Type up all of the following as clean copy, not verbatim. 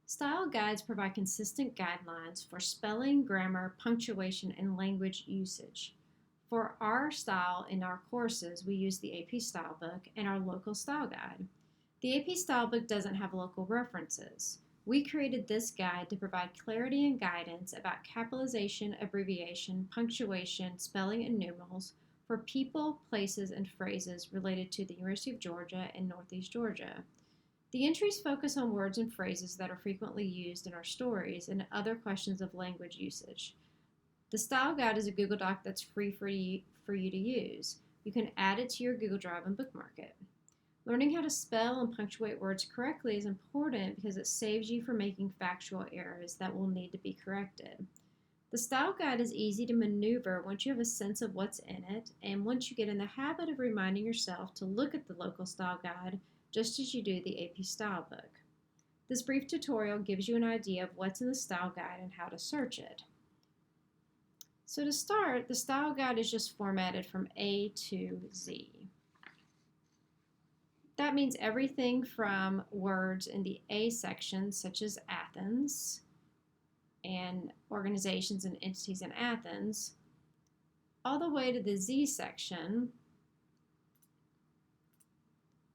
Style guides provide consistent guidelines for spelling, grammar, punctuation, and language usage. For our style in our courses, we use the AP Style Book and our local style guide. The AP Style Book doesn't have local references. We created this guide to provide clarity and guidance about capitalization, abbreviation, punctuation, spelling, and numerals for people, places, and phrases related to the University of Georgia and Northeast Georgia. The entries focus on words and phrases that are frequently used in our stories and other questions of language usage. The Style Guide is a Google Doc that's free for you to use. You can add it to your Google Drive and bookmark it. Learning how to spell and punctuate words correctly is important because it saves you from making factual errors that will need to be corrected. The Style Guide is easy to maneuver once you have a sense of what's in it, and once you get in the habit of reminding yourself to look at the local Style Guide just as you do the AP Style Book. This brief tutorial gives you an idea of what's in the Style Guide and how to search it. So to start, the Style Guide is just formatted from A to Z. That means everything from words in the A section, such as Athens, and organizations and entities in Athens, all the way to the Z section,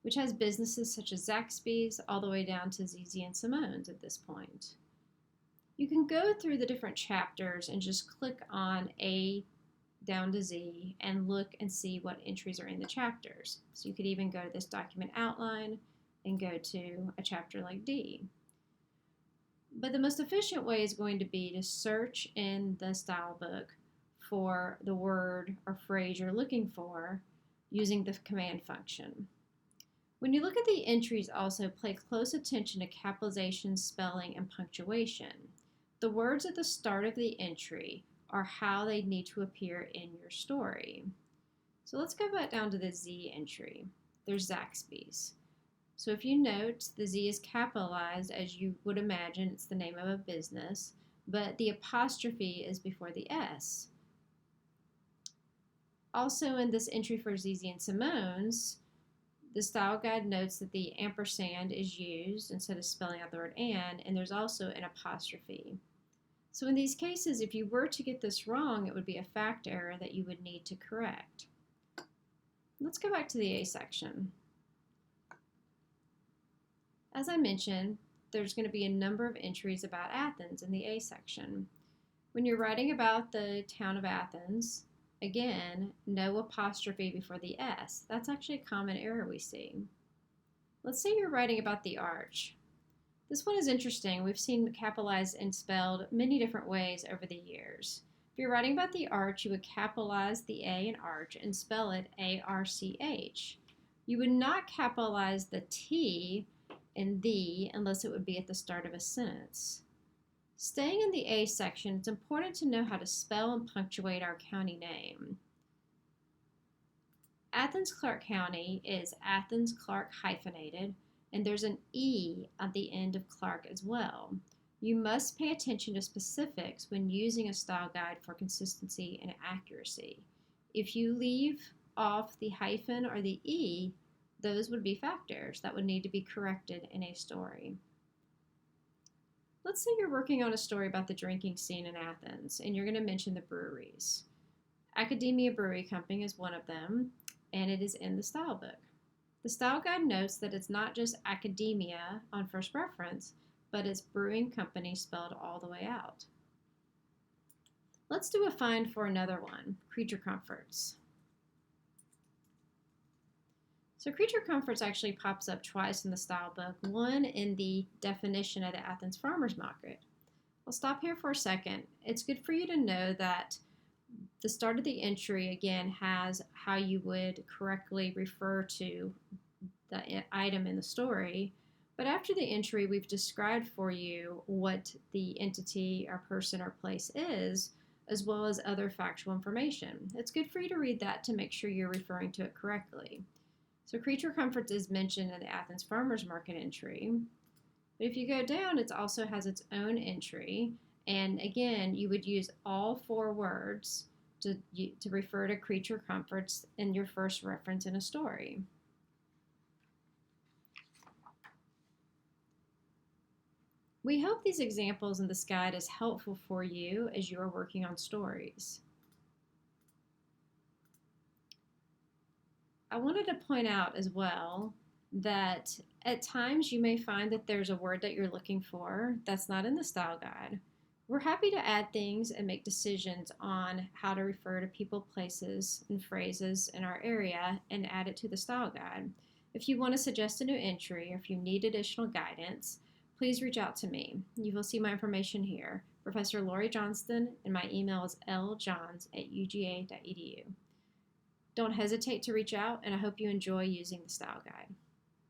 which has businesses such as Zaxby's, all the way down to ZZ and Simone's at this point. You can go through the different chapters and just click on A down to Z and look and see what entries are in the chapters. So you could even go to this document outline and go to a chapter like D. But the most efficient way is going to be to search in the style book for the word or phrase you're looking for using the command function. When you look at the entries, also pay close attention to capitalization, spelling, and punctuation. The words at the start of the entry are how they need to appear in your story. So let's go back down to the Z entry. There's Zaxby's. So if you note, the Z is capitalized as you would imagine, it's the name of a business, but the apostrophe is before the S. Also in this entry for ZZ and Simone's, the style guide notes that the ampersand is used instead of spelling out the word and there's also an apostrophe. So in these cases, if you were to get this wrong, it would be a fact error that you would need to correct. Let's go back to the A section. As I mentioned, there's going to be a number of entries about Athens in the A section. When you're writing about the town of Athens, again, no apostrophe before the S. That's actually a common error we see. Let's say you're writing about the arch. This one is interesting. We've seen capitalized and spelled many different ways over the years. If you're writing about the arch, you would capitalize the A in arch and spell it A-R-C-H. You would not capitalize the T in the unless it would be at the start of a sentence. Staying in the A section, it's important to know how to spell and punctuate our county name. Athens-Clarke County is Athens-Clarke hyphenated, and there's an E at the end of Clarke as well. You must pay attention to specifics when using a style guide for consistency and accuracy. If you leave off the hyphen or the E, those would be fact errors that would need to be corrected in a story. Let's say you're working on a story about the drinking scene in Athens, and you're going to mention the breweries. Academia Brewery Company is one of them, and it is in the style book. The style guide notes that it's not just academia on first reference, but it's brewing company spelled all the way out. Let's do a find for another one, Creature Comforts. So Creature Comforts actually pops up twice in the style book, one in the definition of the Athens Farmers Market. I'll stop here for a second. It's good for you to know that the start of the entry, again, has how you would correctly refer to the item in the story. But after the entry, we've described for you what the entity or person or place is, as well as other factual information. It's good for you to read that to make sure you're referring to it correctly. So Creature Comforts is mentioned in the Athens Farmers Market entry. But if you go down, it also has its own entry. And again, you would use all four words to refer to Creature Comforts in your first reference in a story. We hope these examples in this guide is helpful for you as you are working on stories. I wanted to point out as well that at times you may find that there's a word that you're looking for that's not in the style guide. We're happy to add things and make decisions on how to refer to people, places, and phrases in our area and add it to the style guide. If you want to suggest a new entry or if you need additional guidance, please reach out to me. You will see my information here, Professor Lori Johnston, and my email is ljohns@uga.edu. Don't hesitate to reach out, and I hope you enjoy using the style guide.